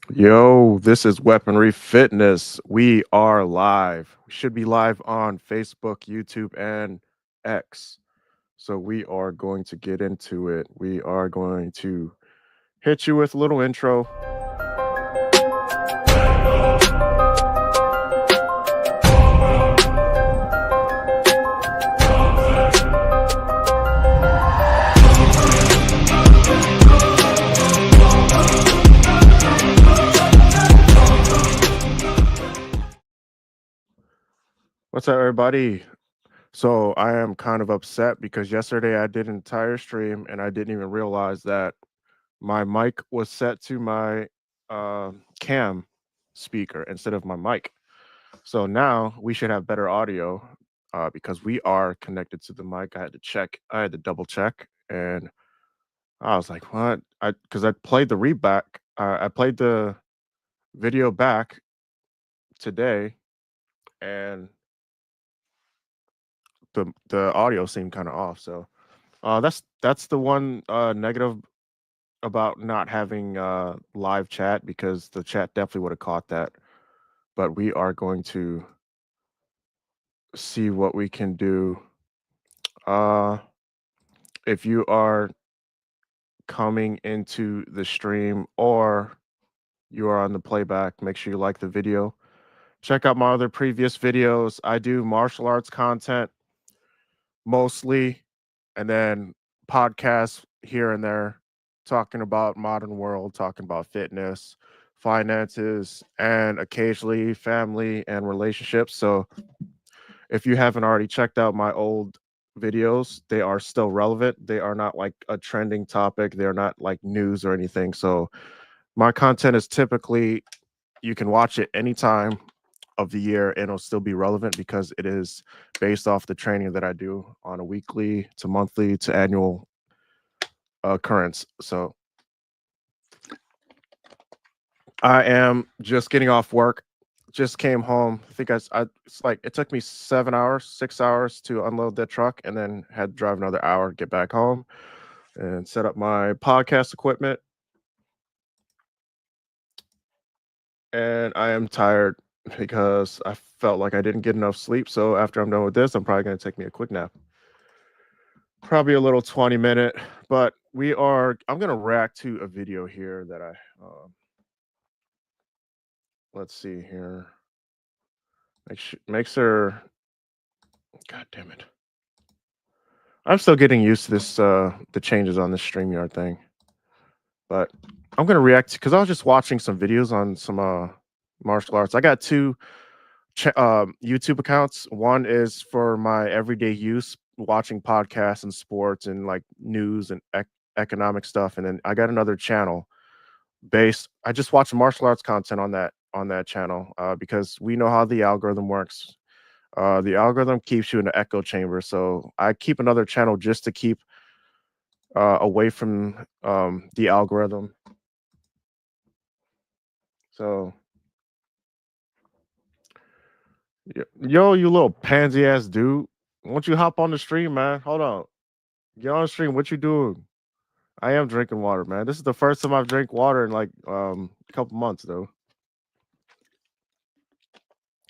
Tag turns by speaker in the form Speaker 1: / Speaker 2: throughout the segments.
Speaker 1: Yo, this is Weaponry Fitness. We are live. We should be live on Facebook, YouTube, and X. So we are going to get into it. We are going to hit you with a little intro. What's up, everybody? So I am kind of upset because yesterday I did an entire stream and I didn't even realize that my mic was set to my cam speaker instead of my mic. So now we should have better audio because we are connected to the mic. I had to check, I had to double check, and I was like, "What?" I played the readback. I played the video back today, and the audio seemed kind of off. So that's the one negative about not having live chat because the chat definitely would have caught that. But we are going to see what we can do. Uh, if you are coming into the stream or you are on the playback, make sure you like the video. Check out my other previous videos. I do martial arts content mostly, and then podcasts here and there, talking about modern world, talking about fitness, finances, and occasionally family and relationships. So if you haven't already checked out my old videos, they are still relevant. They are not like a trending topic. They're not like news or anything. So my content is typically you can watch it anytime of the year and it'll still be relevant because it is based off the training that I do on a weekly to monthly to annual occurrence. So I am just getting off work. Just came home. I think it's like it took me 7 hours, 6 hours to unload that truck, and then had to drive another hour to get back home and set up my podcast equipment. And I am tired because I felt like I didn't get enough sleep. So after I'm done with this, I'm probably going to take me a quick nap. Probably a little 20-minute, but I'm going to react to a video here that let's see here. Make sure, God damn it. I'm still getting used to this, the changes on the StreamYard thing. But I'm going to react because I was just watching some videos on some martial arts. I got two YouTube accounts. One is for my everyday use, watching podcasts and sports and like news and economic stuff. And then I got another channel based. I just watch martial arts content on that channel because we know how the algorithm works. The algorithm keeps you in the echo chamber, so I keep another channel just to keep away from the algorithm. So, yo, you little pansy ass dude, why don't you hop on the stream, man? Hold on, get on the stream. What you doing? I am drinking water, man. This is the first time I've drank water in like a couple months, though.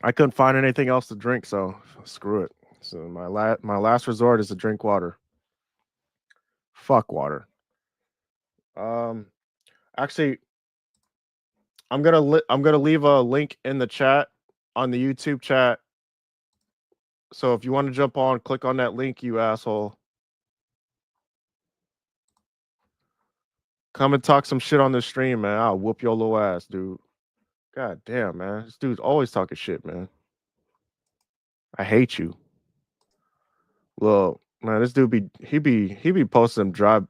Speaker 1: I couldn't find anything else to drink, so screw it. So my last resort is to drink water. Fuck water. Um, actually, I'm gonna leave a link in the chat on the YouTube chat. So if you want to jump on, click on that link, you asshole. Come and talk some shit on the stream, man. I'll whoop your little ass, dude. God damn, man. This dude's always talking shit, man. I hate you. Well, man, this dude be posting drive.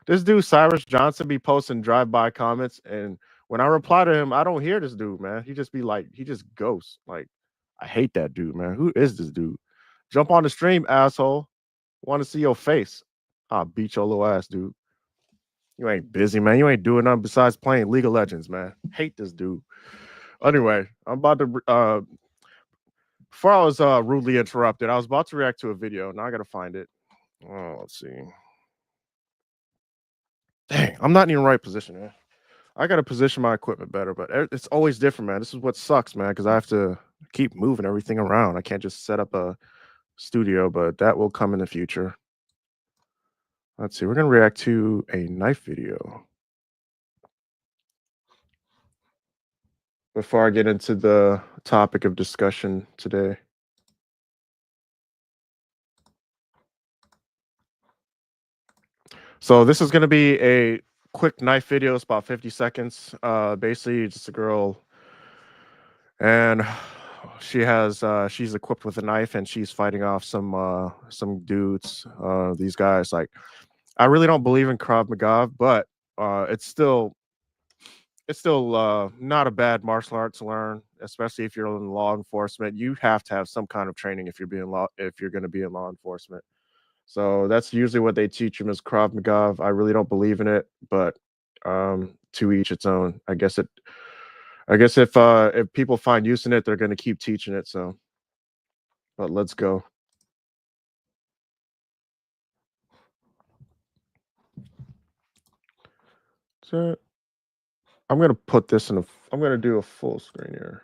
Speaker 1: This dude Cyrus Johnson be posting drive-by comments, and when I reply to him, I don't hear this dude, man. He just be like, he just ghosts. Like, I hate that dude, man. Who is this dude? Jump on the stream, asshole. Want to see your face? I'll beat your little ass, dude. You ain't busy, man. You ain't doing nothing besides playing League of Legends, man. Hate this dude. Anyway, I'm about to before I was rudely interrupted, I was about to react to a video. Now I gotta find it. Oh, let's see. Dang, I'm not in the right position, man. I gotta position my equipment better, but it's always different, man. This is what sucks, man, because I have to keep moving everything around. I can't just set up a studio, but that will come in the future. Let's see. We're gonna react to a knife video. Before I get into the topic of discussion today. So this is gonna be a quick knife video. It's about 50 seconds. Basically, just a girl, and she's equipped with a knife, and she's fighting off some dudes. These guys, like, I really don't believe in Krav Maga, but it's still not a bad martial art to learn, especially if you're in law enforcement. You have to have some kind of training if you're going to be in law enforcement. So that's usually what they teach them is Krav Maga. I really don't believe in it, but to each its own. I guess if people find use in it, they're going to keep teaching it. So, but let's go. So I'm going to put this in a. I'm going to do a full screen here.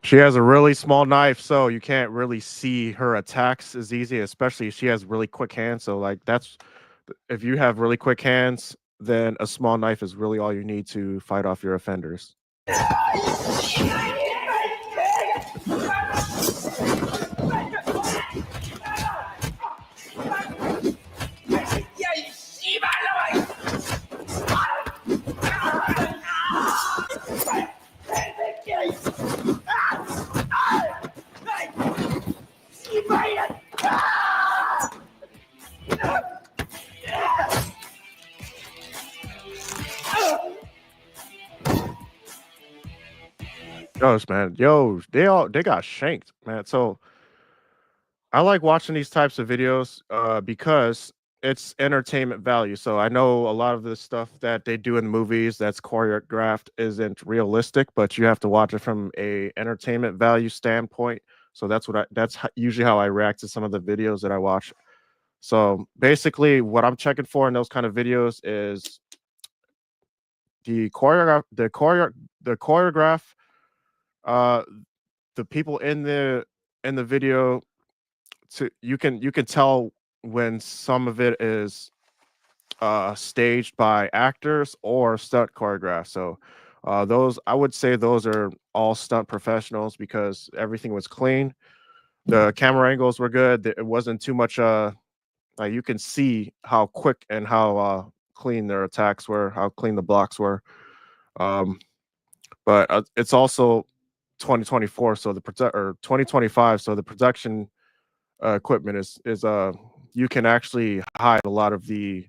Speaker 1: She has a really small knife, so you can't really see her attacks as easy, especially she has really quick hands. So, like, that's if you have really quick hands, then a small knife is really all you need to fight off your offenders. Gosh, man, yo, they got shanked, man. So I like watching these types of videos because it's entertainment value. So I know a lot of the stuff that they do in movies that's choreographed isn't realistic, but you have to watch it from a entertainment value standpoint. So usually how I react to some of the videos that I watch. So basically, what I'm checking for in those kind of videos is the choreograph, the choreograph, uh, the people in the video. You can tell when some of it is staged by actors or stunt choreographed. So those I would say those are all stunt professionals because everything was clean. The camera angles were good. It wasn't too much. Like you can see how quick and how clean their attacks were, how clean the blocks were. Um, but it's also 2024, so the protect or 2025, so the production equipment is you can actually hide a lot of the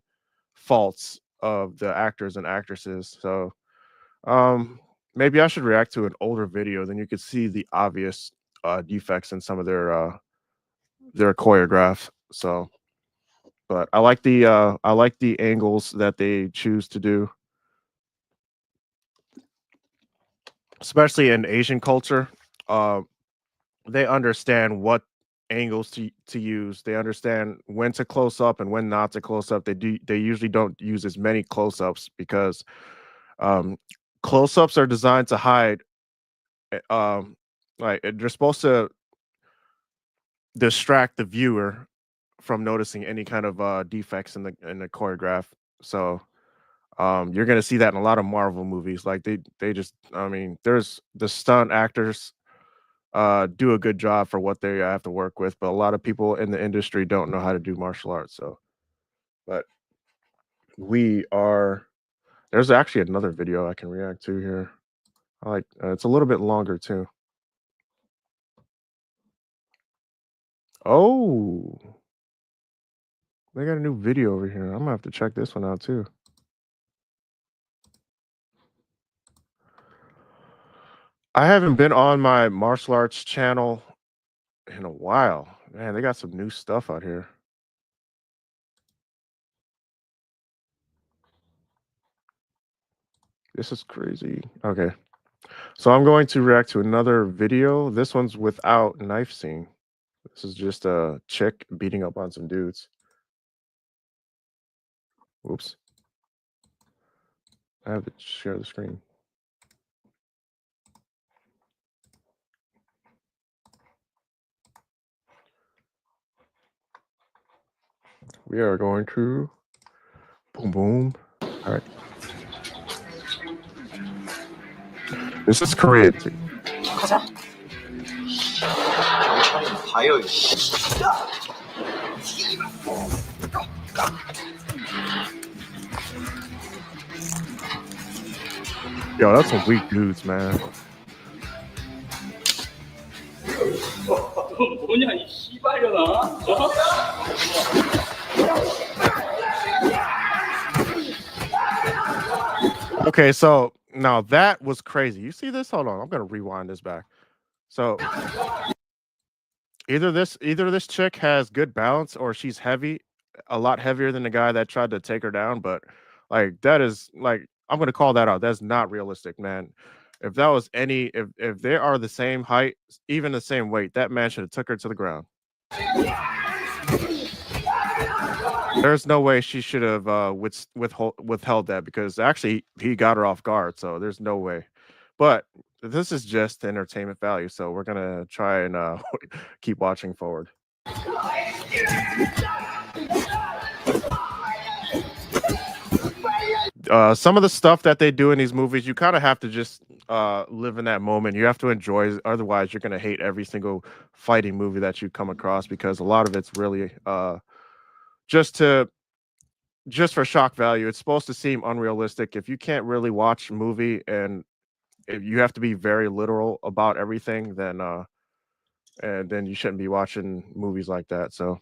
Speaker 1: faults of the actors and actresses. So um, maybe I should react to an older video, then you could see the obvious defects in some of their choreographs. So, but I like the angles that they choose to do, especially in Asian culture. Uh, they understand what angles to use. They understand when to close up and when not to close up. They usually don't use as many close ups because um, close ups are designed to hide. They're supposed to distract the viewer from noticing any kind of defects in the choreograph. So you're gonna see that in a lot of Marvel movies. Like they just I mean, there's the stunt actors do a good job for what they have to work with, but a lot of people in the industry don't know how to do martial arts. So, but we are there's actually another video I can react to here. I like it's a little bit longer too. Oh, they got a new video over here. I'm gonna have to check this one out too. I haven't been on my martial arts channel in a while. Man, they got some new stuff out here. This is crazy. Okay. So I'm going to react to another video. This one's without knife scene. This is just a chick beating up on some dudes. Oops. I have to share the screen. We are going to boom boom. All right. This is Korean.
Speaker 2: 가자. 다이어.
Speaker 1: Yo, that's some weak dudes, man.
Speaker 2: 뭐냐 이 씨발려나?
Speaker 1: Okay, so now that was crazy. You see this? Hold on, I'm gonna rewind this back. So either this chick has good balance or she's heavy, a lot heavier than the guy that tried to take her down. But like that is like I'm gonna call that out. That's not realistic, man. If that was any if they are the same height, even the same weight, that man should have took her to the ground. There's no way she should have withheld that because actually he got her off guard. So there's no way. But this is just entertainment value, so we're gonna try and keep watching forward. Some of the stuff that they do in these movies, you kind of have to just live in that moment. You have to enjoy it, otherwise you're gonna hate every single fighting movie that you come across because a lot of it's really just to just for shock value. It's supposed to seem unrealistic. If you can't really watch a movie and if you have to be very literal about everything, then and then you shouldn't be watching movies like that. So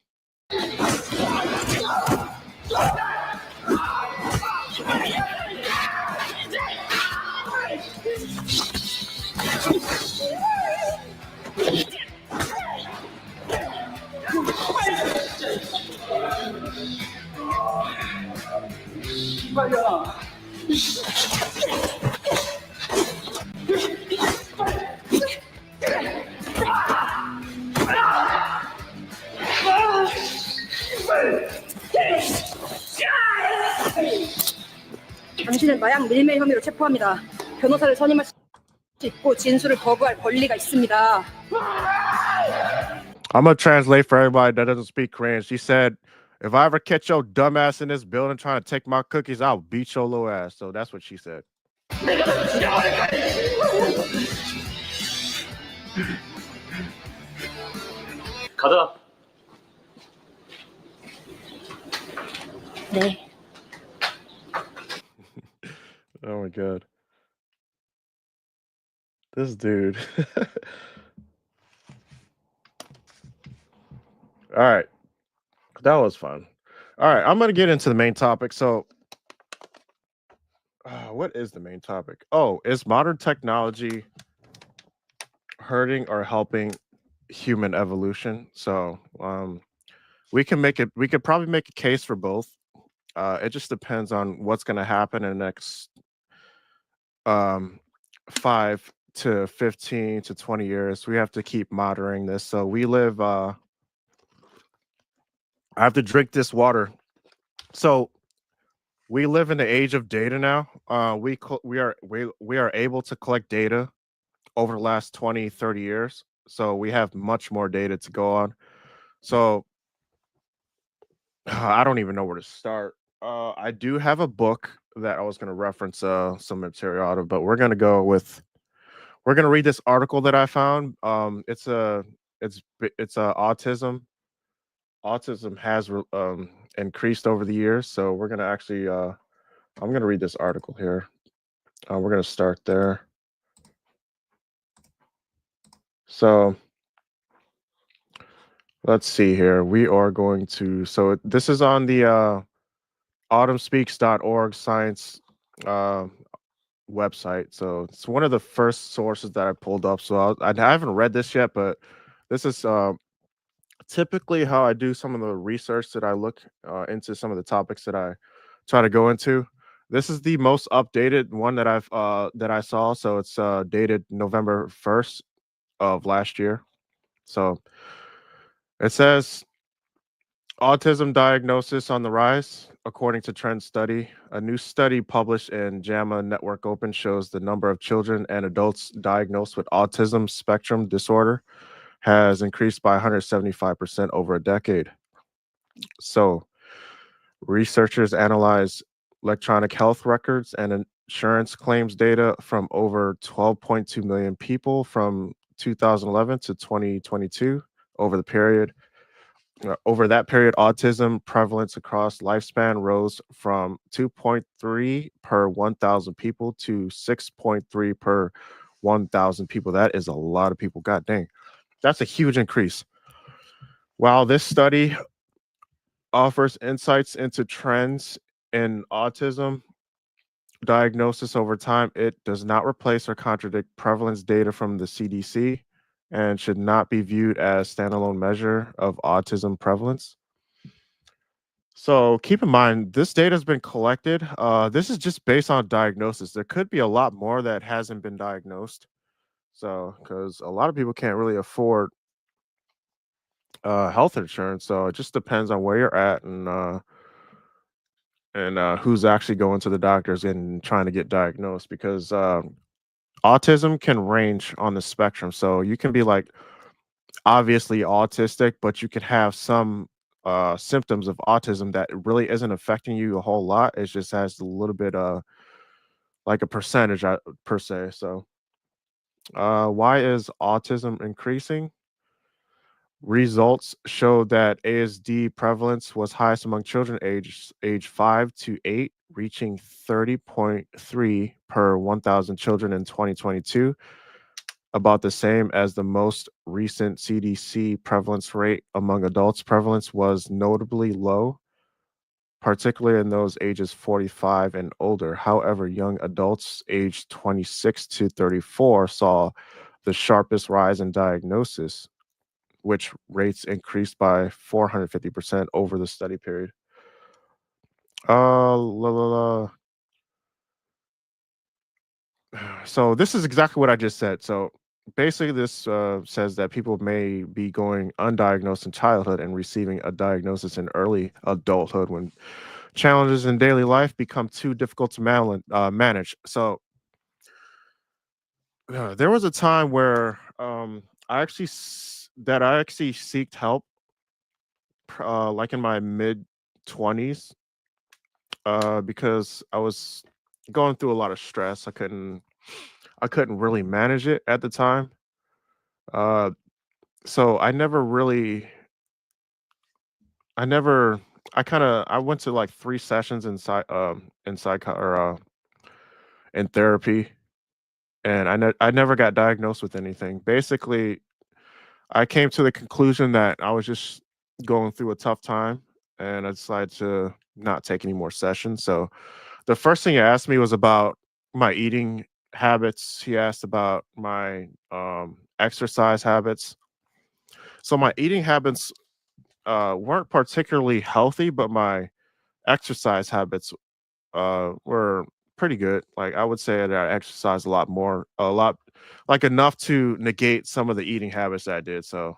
Speaker 2: 씨발려나.
Speaker 3: 당신을 마약 밀매 혐의로 체포합니다. 변호사를 선임할 수 있고 진술을 거부할 권리가 있습니다.
Speaker 1: I'm gonna translate for everybody that doesn't speak Korean. She said, "If I ever catch your dumb ass in this building trying to take my cookies, I'll beat your little ass." So that's what she said.
Speaker 2: 가자.
Speaker 3: 네.
Speaker 1: Oh my god, this dude. All right, that was fun. All right, I'm gonna get into the main topic. So, what is the main topic? Oh, is modern technology hurting or helping human evolution? So, we can make it. We could probably make a case for both. It just depends on what's going to happen in the next um, 5 to 15 to 20 years. We have to keep monitoring this. So we live. I have to drink this water. So we live in the age of data now. We are able to collect data over the last 20, 30 years. So we have much more data to go on. So I don't even know where to start. I do have a book that I was going to reference some material out of, but we're going to read this article that I found. It's autism. Autism has increased over the years, so we're going to actually I'm going to read this article here. We're going to start there. So let's see here. We are going to this is on the autumnspeaks.org science website. So it's one of the first sources that I pulled up. So I haven't read this yet, but this is typically how I do some of the research that I look into some of the topics that I try to go into. This is the most updated one that I saw. So it's dated November 1st of last year. So it says autism diagnosis on the rise, according to Trend Study. A new study published in JAMA Network Open shows the number of children and adults diagnosed with autism spectrum disorder has increased by 175% over a decade. So, researchers analyzed electronic health records and insurance claims data from over 12.2 million people from 2011 to 2022 over the period. Over that period, autism prevalence across lifespan rose from 2.3 per 1,000 people to 6.3 per 1,000 people. That is a lot of people. God dang. That's a huge increase. While this study offers insights into trends in autism diagnosis over time, it does not replace or contradict prevalence data from the CDC and should not be viewed as standalone measure of autism prevalence. So keep in mind, this data has been collected. This is just based on diagnosis. There could be a lot more that hasn't been diagnosed. So, because a lot of people can't really afford health insurance, so it just depends on where you're at and who's actually going to the doctors and trying to get diagnosed. Because autism can range on the spectrum, so you can be like obviously autistic, but you could have some symptoms of autism that really isn't affecting you a whole lot. It just has a little bit like a percentage per se. So why is autism increasing? Results show that ASD prevalence was highest among children age 5 to 8, reaching 30.3 per 1,000 children in 2022, about the same as the most recent CDC prevalence rate among adults. Prevalence was notably low, particularly in those ages 45 and older. However, young adults aged 26 to 34 saw the sharpest rise in diagnosis, which rates increased by 450% over the study period. La, la, la. So this is exactly what I just said. So basically, this says that people may be going undiagnosed in childhood and receiving a diagnosis in early adulthood when challenges in daily life become too difficult to manage. So there was a time where I actually seeked help, like in my mid 20s, because I was going through a lot of stress. I couldn't really manage it at the time. Uh, so I never, I went to like 3 sessions in psycho or in therapy, and I never got diagnosed with anything. Basically, I came to the conclusion that I was just going through a tough time, and I decided to not take any more sessions. So the first thing he asked me was about my eating habits. He asked about my exercise habits. So my eating habits weren't particularly healthy, but my exercise habits were pretty good. Like I would say that I exercise a lot, like enough to negate some of the eating habits that I did. So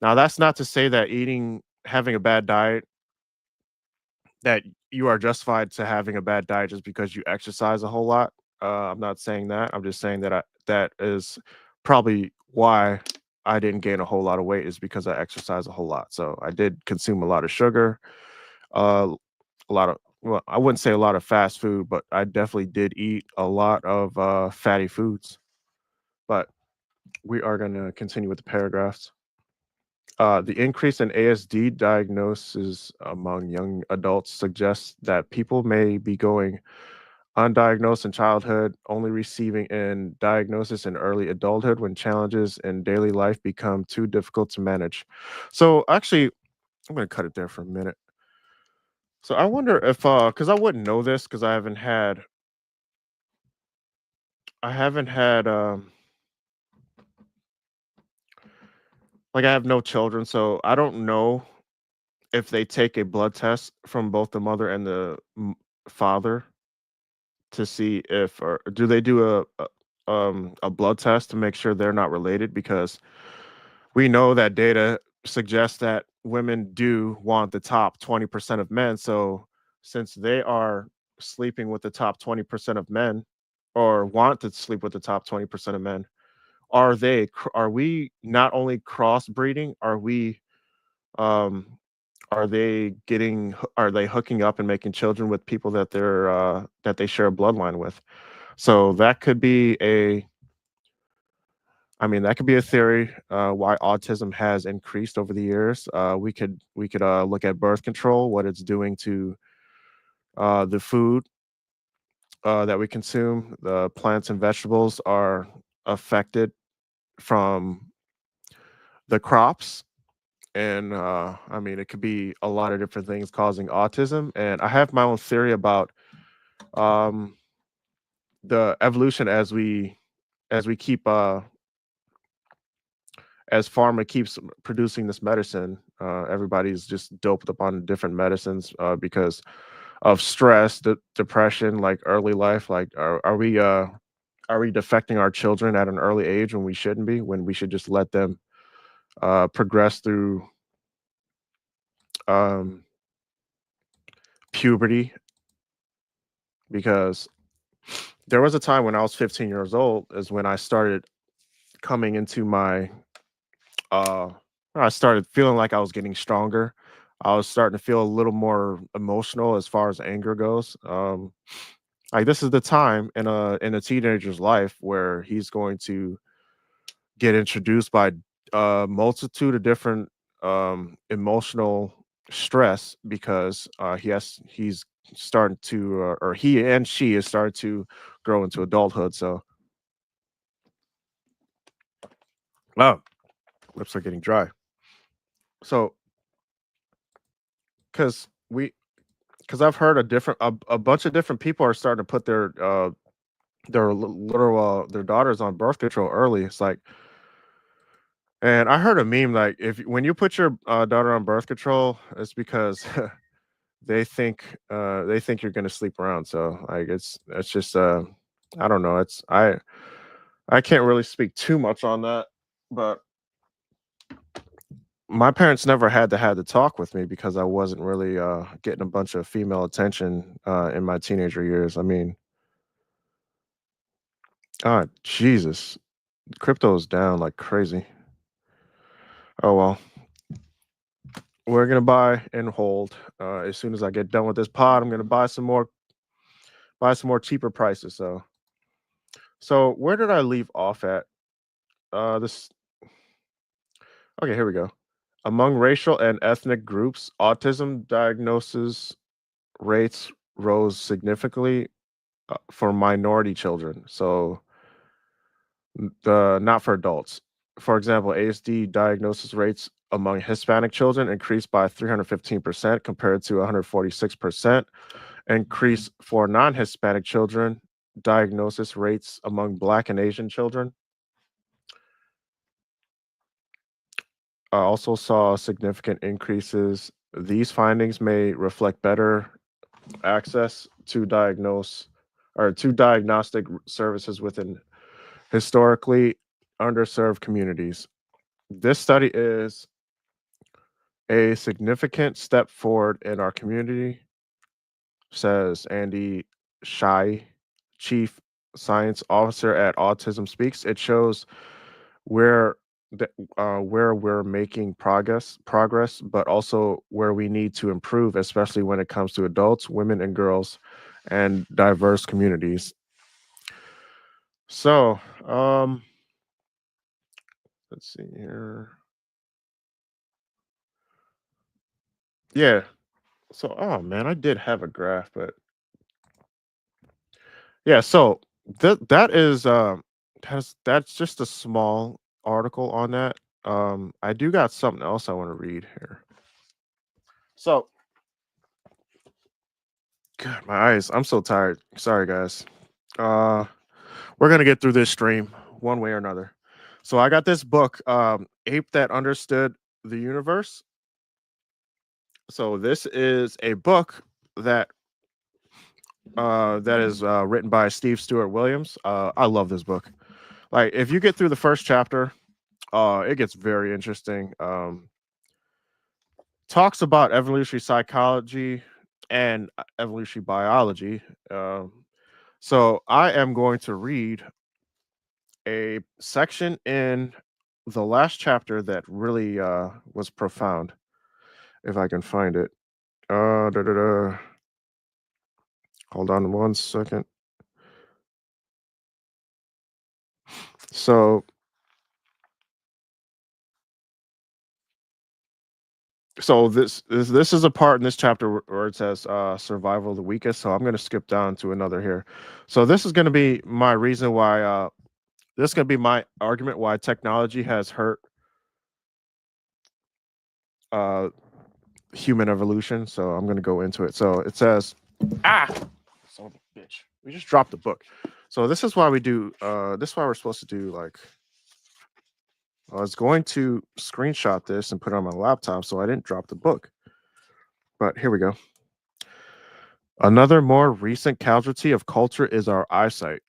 Speaker 1: now that's not to say that having a bad diet, that you are justified to having a bad diet just because you exercise a whole lot. I'm not saying that. I'm just saying that that is probably why I didn't gain a whole lot of weight, is because I exercise a whole lot. So I did consume a lot of sugar, uh, a lot of, well, I wouldn't say a lot of fast food, but I definitely did eat a lot of fatty foods. But we are going to continue with the paragraphs. The increase in ASD diagnosis among young adults suggests that people may be going undiagnosed in childhood, only receiving in diagnosis in early adulthood when challenges in daily life become too difficult to manage. So actually, I'm going to cut it there for a minute. So I wonder if, because I wouldn't know this because I haven't had, like I have no children, so I don't know if they take a blood test from both the mother and father to see if, or do they do a blood test to make sure they're not related? Because we know that data suggests that women do want the top 20% of men. So since they are sleeping with the top 20% of men, or want to sleep with the top 20% of men, are we not only crossbreeding, um are they hooking up and making children with people that that they share a bloodline with? So that could be that could be a theory why autism has increased over the years. We could look at birth control, what it's doing to the food that we consume. The plants and vegetables are affected from the crops, and it could be a lot of different things causing autism. And I have my own theory about um, the evolution as we keep as pharma keeps producing this medicine. Everybody's just doped up on different medicines because of stress, depression, like early life. Like, are we defecting our children at an early age when we shouldn't be? When we should just let them progress through um, puberty? Because there was a time when I was 15 years old, is when I started coming into my uh I started feeling like I was getting stronger. I was starting to feel a little more emotional as far as anger goes. Like, this is the time in a teenager's life where he's going to get introduced by a multitude of different emotional stress, because he's starting to or he and she is starting to grow into adulthood. So, oh, lips are getting dry. So, because we because I've heard a bunch of different people are starting to put their daughters on birth control early. It's like, and I heard a meme like, if when you put your daughter on birth control, it's because they think you're gonna sleep around. So, like, it's just I don't know. I can't really speak too much on that, but my parents never had to have the talk with me because I wasn't really getting a bunch of female attention in my teenager years. I mean, Jesus, crypto is down like crazy. Oh well, we're gonna buy and hold. As soon as I get done with this pod, I'm gonna buy some more cheaper prices. So where did I leave off at? This Okay, here we go. Among racial and ethnic groups, autism diagnosis rates rose significantly for minority children. So the not for adults. For example, ASD diagnosis rates among Hispanic children increased by 315% compared to 146% increase for non-Hispanic children. Diagnosis rates among Black and Asian children also saw significant increases. These findings may reflect better access to diagnostic services within historically underserved communities. This study is a significant step forward in our community, says Andy Shai, Chief Science Officer at Autism Speaks. It shows where where we're making progress, but also where we need to improve, especially when it comes to adults, women and girls, and diverse communities. So, let's see here. Yeah. So, oh man, I did have a graph, but yeah. So that's just a small article on that. I do got something else I want to read here. So, God, my eyes. I'm so tired. Sorry, guys. Uh, we're gonna get through this stream one way or another. So I got this book, Ape That Understood the Universe. So this is a book that that is written by Steve Stewart Williams. I love this book. Like, if you get through the first chapter, it gets very interesting. Talks about evolutionary psychology and evolutionary biology. So I am going to read a section in the last chapter that really was profound. If I can find it. Da, da, da. Hold on 1 second. So this is a part in this chapter where it says survival of the weakest. So I'm going to skip down to another here. So this is going to be my reason why this is going to be my argument why technology has hurt uh human evolution. So I'm going to go into it. So it says, son of a bitch, we just dropped the book. So this is why we do this is why we're supposed to do like I was going to screenshot this and put it on my laptop so I didn't drop the book. But here we go. Another more recent casualty of culture is our eyesight.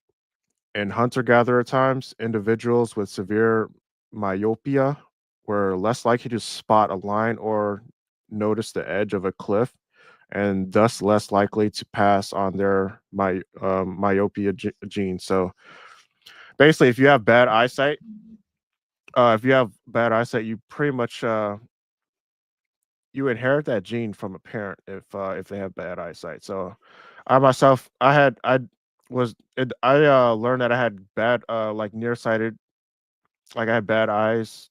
Speaker 1: In hunter gatherer times, individuals with severe myopia were less likely to spot a line or notice the edge of a cliff, and thus less likely to pass on their myopia gene. So basically, if you have bad eyesight, you pretty much you inherit that gene from a parent if they have bad eyesight. So I myself, I learned that I had bad like nearsighted, like I had bad eyes,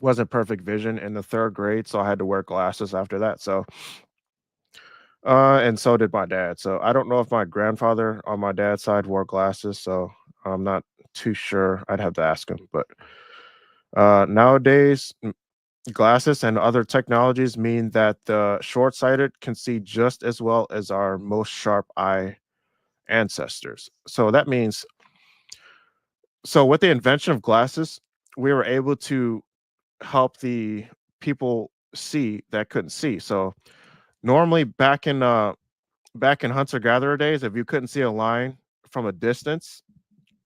Speaker 1: wasn't perfect vision in the third grade, so I had to wear glasses after that. So and so did my dad. So I don't know if my grandfather on my dad's side wore glasses, so I'm not too sure. I'd have to ask him. But nowadays, glasses and other technologies mean that the short-sighted can see just as well as our most sharp eye ancestors. So that means, so with the invention of glasses, we were able to help the people see that couldn't see. So normally back in hunter gatherer days, if you couldn't see a line from a distance,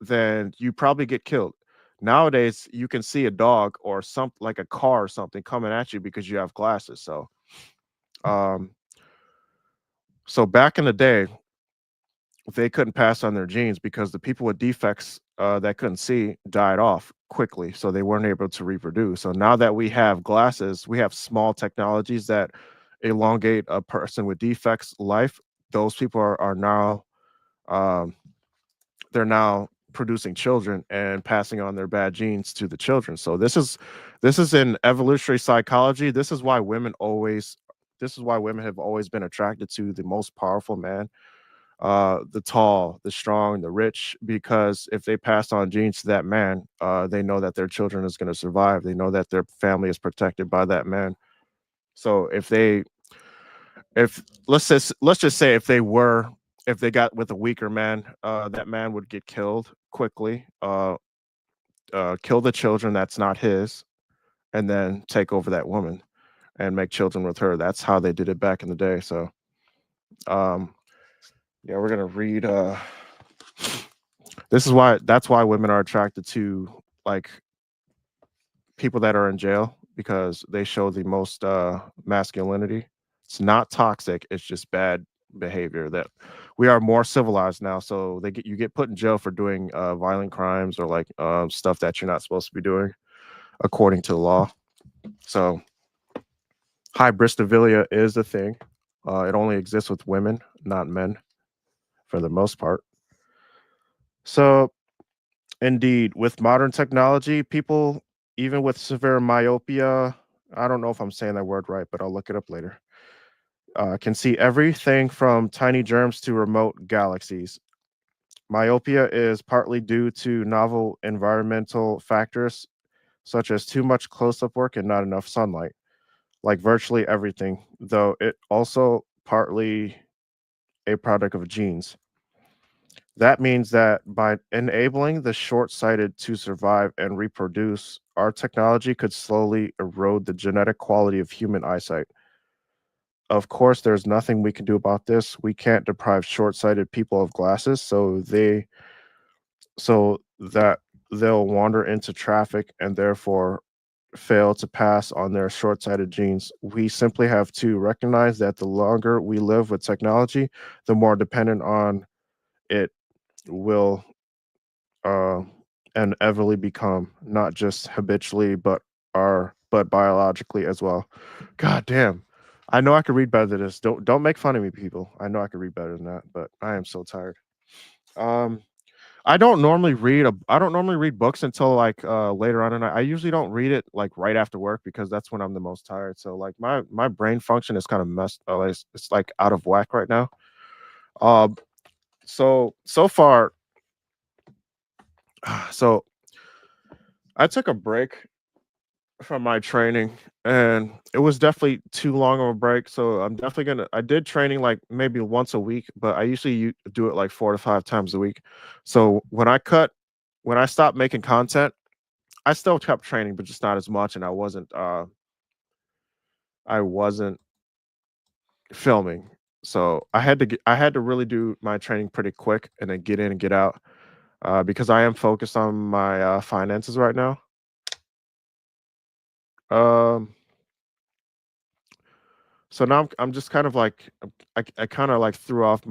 Speaker 1: then you probably get killed. Nowadays, you can see a dog or something like a car or something coming at you because you have glasses. Um, so back in the day, they couldn't pass on their genes because the people with defects that couldn't see died off quickly, so they weren't able to reproduce. So now that we have glasses, we have small technologies that elongate a person with defects life. Those people are now um, they're now producing children and passing on their bad genes to the children. So this is in evolutionary psychology. This is why women have always been attracted to the most powerful man, the tall, the strong, the rich, because if they pass on genes to that man, they know that their children is going to survive. They know that their family is protected by that man. So if let's just say if they got with a weaker man, that man would get killed quickly, kill the children that's not his, and then take over that woman and make children with her. That's how they did it back in the day. So, um, yeah, we're gonna read. That's why women are attracted to like people that are in jail because they show the most masculinity. It's not toxic. It's just bad behavior. That we are more civilized now, so you get put in jail for doing violent crimes or like stuff that you're not supposed to be doing according to the law. So hybristophilia is a thing. It only exists with women, not men, for the most part. So indeed, with modern technology, people, even with severe myopia, I don't know if I'm saying that word right, but I'll look it up later, can see everything from tiny germs to remote galaxies. Myopia is partly due to novel environmental factors, such as too much close up work and not enough sunlight, like virtually everything, though it also partly a product of genes. That means that by enabling the short sighted to survive and reproduce, our technology could slowly erode the genetic quality of human eyesight. of course, there's nothing we can do about this. We can't deprive short-sighted people of glasses, so that they'll wander into traffic and therefore fail to pass on their short-sighted genes. We simply have to recognize that the longer we live with technology, the more dependent on it will uh, inevitably become, not just habitually, but biologically as well. God damn. I know I could read better than this. Don't make fun of me, people. I know I could read better than that, but I am so tired. Um, I don't normally read books until like later on, and I usually don't read it like right after work because that's when I'm the most tired. So like my brain function is kind of messed. It's like out of whack right now. Uh, so far, so I took a break from my training, and it was definitely too long of a break. So I'm definitely gonna. I did training like maybe once a week, but I usually do it like 4 to 5 times a week. So when I stopped making content, I still kept training, but just not as much, and I wasn't filming. So I had to really do my training pretty quick and then get in and get out because I am focused on my finances right now. Um, so now I'm just kind of like I kind of like threw off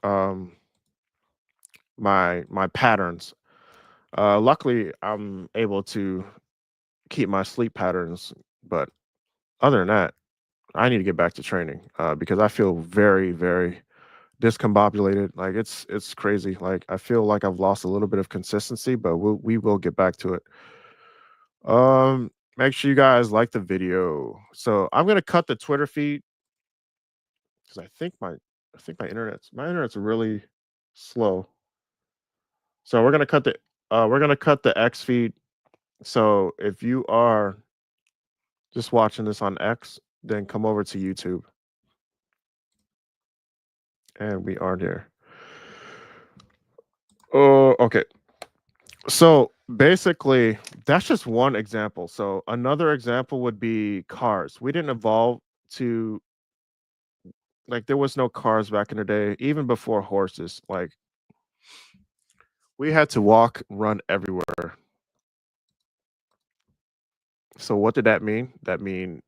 Speaker 1: um my patterns. Luckily, I'm able to keep my sleep patterns, but other than that, I need to get back to training because I feel very discombobulated. Like it's crazy. Like I feel like I've lost a little bit of consistency, but we will get back to it. Make sure you guys like the video. So I'm gonna cut the Twitter feed because I think my internet's really slow. So we're gonna cut the X feed. So if you are just watching this on X, then come over to YouTube. And we are there. Oh, okay. So basically, that's just one example. So another example would be cars. We didn't evolve to like there was no cars back in the day, even before horses. Like we had to walk, run everywhere. So what did that mean? That means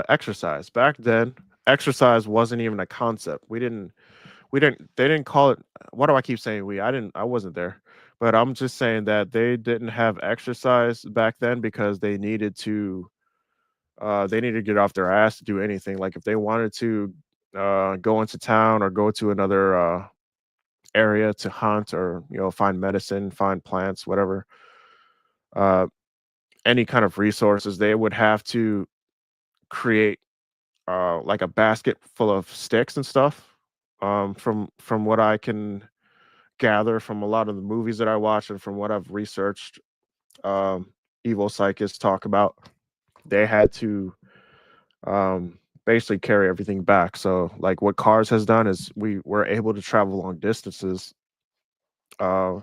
Speaker 1: exercise. Back then, exercise wasn't even a concept. We didn't they didn't call it. Why do I keep saying we? I wasn't there. But I'm just saying that they didn't have exercise back then because they needed to get off their ass to do anything. Like if they wanted to go into town or go to another area to hunt or find medicine, find plants, whatever, uh, any kind of resources, they would have to create like a basket full of sticks and stuff. From what I can gather from a lot of the movies that I watch and from what I've researched, um, evil psychics talk about, they had to basically carry everything back. So like what cars has done is we were able to travel long distances uh,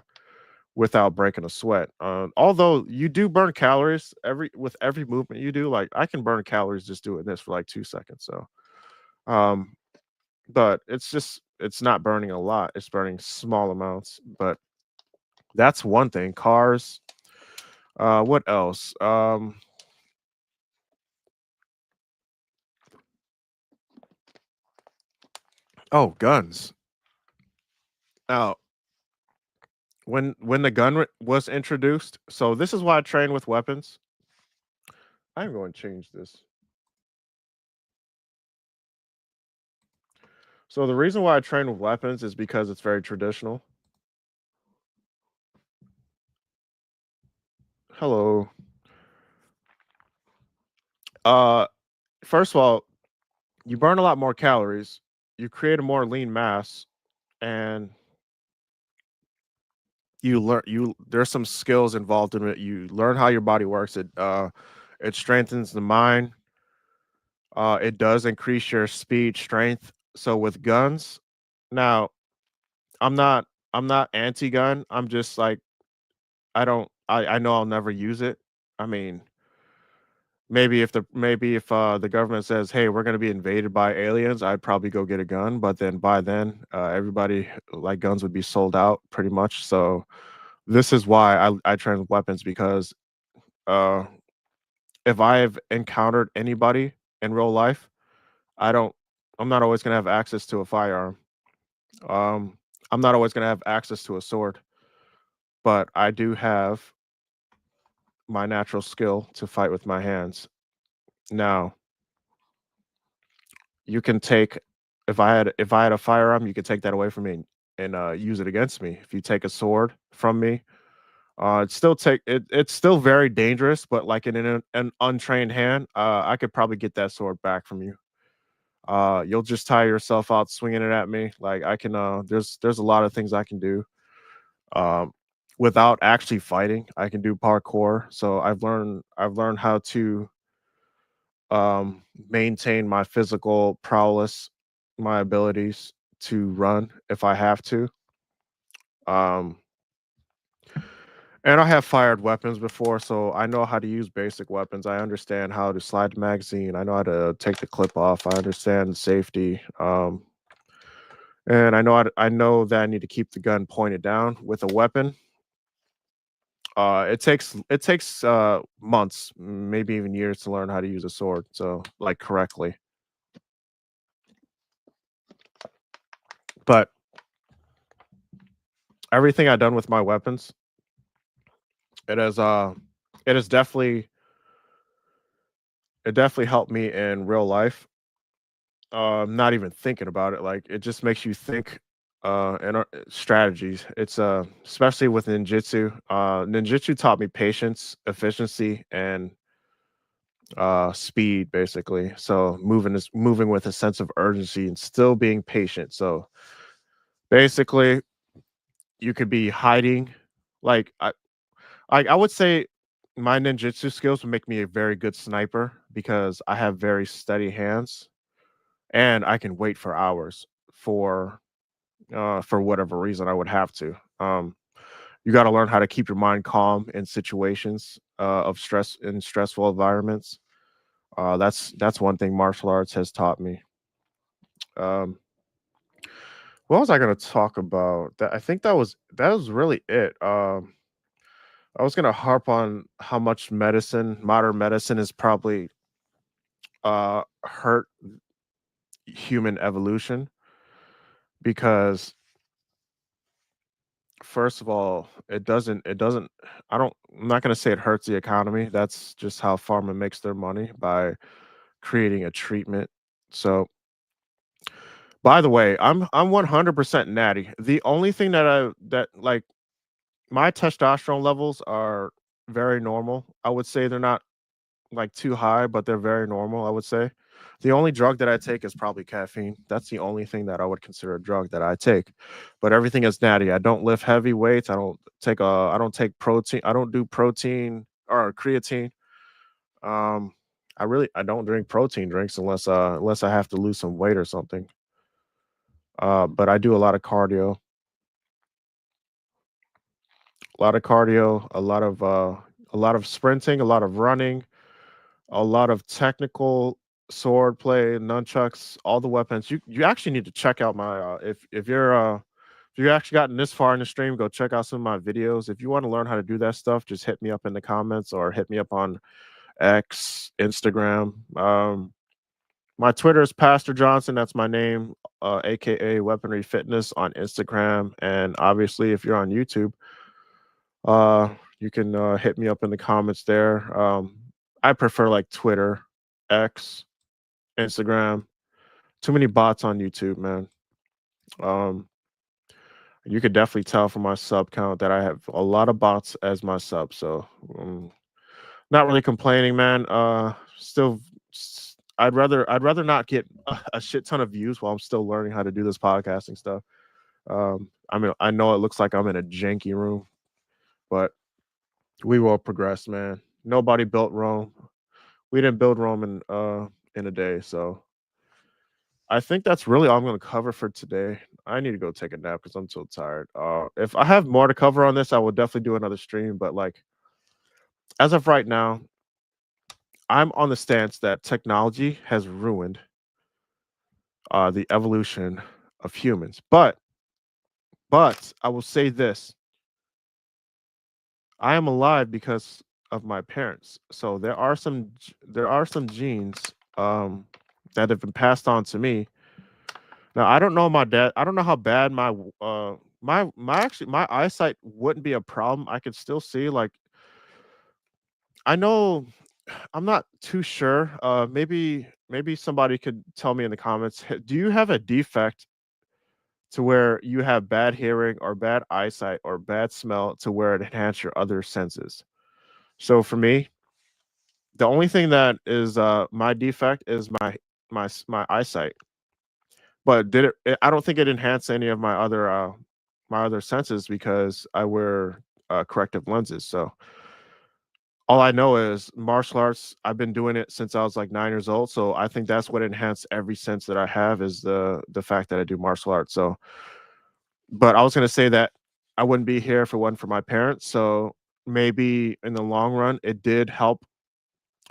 Speaker 1: without breaking a sweat. Although you do burn calories with every movement you do, like I can burn calories just doing this for like 2 seconds. So um, but it's not burning a lot. It's burning small amounts. But that's one thing. Cars. What else? Oh, guns. Now, when the gun was introduced, so this is why I train with weapons. I'm going to change this. So the reason why I train with weapons is because it's very traditional. Hello. Uh, First of all, you burn a lot more calories. You create a more lean mass, and you there's some skills involved in it. You learn how your body works. It strengthens the mind. It does increase your speed, strength. So with guns, now I'm not I'm not anti-gun. I'm just like I know I'll never use it. I mean, maybe if the government says, "Hey, we're gonna be invaded by aliens," I'd probably go get a gun. But then by then, everybody like guns would be sold out pretty much. So this is why I train with weapons because uh, if I've encountered anybody in real life, I don't. I'm not always gonna have access to a firearm. Um, I'm not always gonna have access to a sword, but I do have my natural skill to fight with my hands. Now, you can take if I had a firearm, you could take that away from me and use it against me. If you take a sword from me, it's still very dangerous, but like in an untrained hand, I could probably get that sword back from you. You'll just tire yourself out swinging it at me. Like I can, there's a lot of things I can do um, without actually fighting. I can do parkour, so I've learned how to maintain my physical prowess, my abilities to run if I have to. Um, and I have fired weapons before, so I know how to use basic weapons. I understand how to slide the magazine. I know how to take the clip off. I understand safety. And I know that I need to keep the gun pointed down with a weapon. It takes months, maybe even years to learn how to use a sword. So like correctly. But everything I've done with my weapons, it has uh it has definitely helped me in real life. Not even thinking about it, like it just makes you think and strategies. It's especially with ninjutsu. Ninjutsu taught me patience, efficiency, and speed basically. So moving with a sense of urgency and still being patient. So basically you could be hiding like I would say my ninjutsu skills would make me a very good sniper because I have very steady hands and I can wait for hours for whatever reason I would have to. You got to learn how to keep your mind calm in situations of stress in stressful environments. That's one thing martial arts has taught me. Um, what was I going to talk about? That I think that was really it. I was going to harp on how much modern medicine, is probably hurt human evolution because first of all, it doesn't I'm not going to say it hurts the economy. That's just how pharma makes their money by creating a treatment. So, by the way, I'm 100% natty. The only thing that like my testosterone levels are very normal. I would say they're not like too high, but they're very normal, I would say. The only drug that I take is probably caffeine. That's the only thing that I would consider a drug that I take. But everything is natty. I don't lift heavy weights. I don't take protein. I don't do protein or creatine. Um I don't drink protein drinks unless I have to lose some weight or something. But I do a lot of cardio, a lot of sprinting, a lot of running, a lot of technical sword play, nunchucks, all the weapons. You actually need to check out my if you're actually gotten this far in the stream, go check out some of my videos. If you want to learn how to do that stuff, just hit me up in the comments or hit me up on X, Instagram. My Twitter is Pastor Johnson. That's my name, aka Weaponry Fitness on Instagram. And obviously, if you're on YouTube, uh, you can hit me up in the comments there. I prefer like Twitter, X, Instagram. Too many bots on YouTube, man. Um, you could definitely tell from my sub count that I have a lot of bots as my sub. So, not really complaining, man. I'd rather not get a shit ton of views while I'm still learning how to do this podcasting stuff. I mean, I know it looks like I'm in a janky room, but we will progress, man. Nobody built Rome. We didn't build Rome in a day, so I think that's really all I'm going to cover for today. I need to go take a nap because I'm so tired. If I have more to cover on this, I will definitely do another stream. But like as of right now, I'm on the stance that technology has ruined the evolution of humans. But I will say this: I am alive because of my parents. So there are some genes that have been passed on to me. Now I don't know my dad. I don't know how bad my eyesight wouldn't be a problem. I could still see. Like, I know I'm not too sure. Maybe somebody could tell me in the comments. Do you have a defect to where you have bad hearing or bad eyesight or bad smell to where it enhance your other senses? So for me, the only thing that is my defect is my eyesight. But I don't think it enhanced any of my other senses because I wear corrective lenses. So all I know is martial arts. I've been doing it since I was like 9 years old. So I think that's what enhanced every sense that I have is the fact that I do martial arts. So, but I was gonna say that I wouldn't be here if it wasn't for my parents. So maybe in the long run, it did help.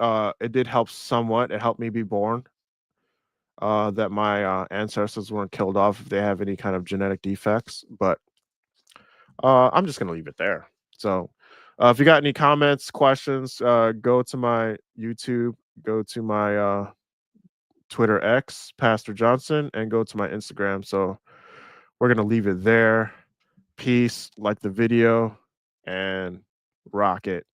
Speaker 1: It did help somewhat. It helped me be born. That my ancestors weren't killed off if they have any kind of genetic defects. But I'm just gonna leave it there. So, if you got any comments, questions, go to my YouTube, go to my Twitter X, Pastor Johnson, and go to my Instagram. So we're gonna leave it there. Peace, like the video, and rock it.